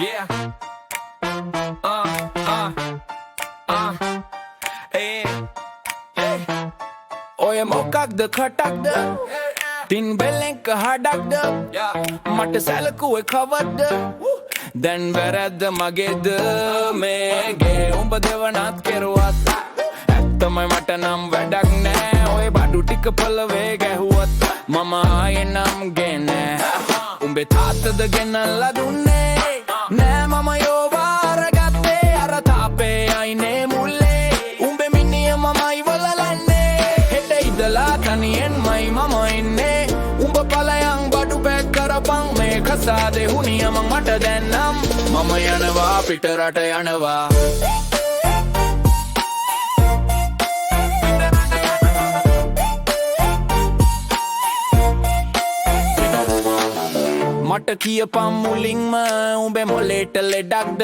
Yeah. Hey. Hey. Oy මොකක්ද කටක්ද තින් බෙලෙන්ක හඩක්ද මට සැලකුවේ කවද්ද දැන් වැරද්ද මගේද මේගේ උඹ දෙවනත් කෙරුවත් ඇත්තමයි මට නම් වැඩක් නෑ ඔය බඩු ටික පොළවේ ගැහුවත් මම ආයේ නම් ගෙනෑ උඹේ තාත්තද ගෙනල්ලා දුන්නේ නෑ මම යෝවා අරගත්තේ අර තාපේ අයිනේ මුල්ලේ උඹේ මිනිය මමයි වලලන්නේ හෙට ඉදලා තනියෙන්මයි මම ඉන්නේ උඹ පලයන් බඩු පැක් කරපන් මේ කසාදේ හුනියම මට දැන්නම් මම යනවා පිට රට යනවා මට කියපම් මුලින්ම උඹේ මොලේට ලෙඩක්ද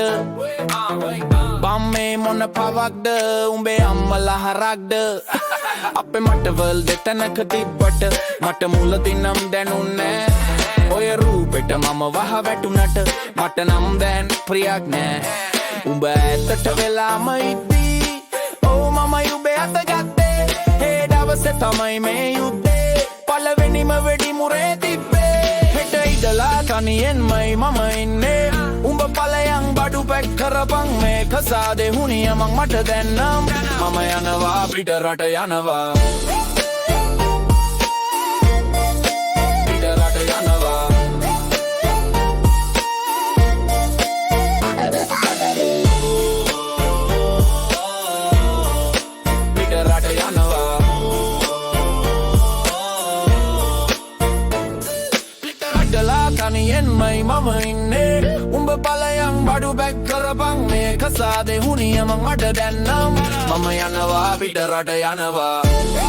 බම්මේ මොන පවක්ද උඹේ අම්මලා හරක්ද අපේ මටවල් දෙතනක තිබ්බට මට මුලදිනම් දැනුන්නේ ඔය රූපෙට මම වහ වැටුනට මට නම් දැන් ප්‍රියක් නෑ උඹ ඇත්තට වෙලාම ඉද්දී ඕ මම උඹේ අත ගත්තේ ඒ දවසේ තමයි මේ යුද්ධේ පළවෙනිම වෙඩි මුරේ තිබ්බේ ඉදලා තනියෙන්මයි මම ඉන්නේ උඹ පලයන් බඩු පැක් කරපන් මේ කසාදේ හුනියමක් මට දැන්නම් මම යනවා පිට රට යනවා පිට රට යනවා පිට රට යනවා තනියෙන්මයි මම ඉන්නේ උඹ පලයන් බඩු පැක් කරපන් මේ කසාදේ හුනියමක් මට දැන්නම් මම යනවා පිට රට යනවා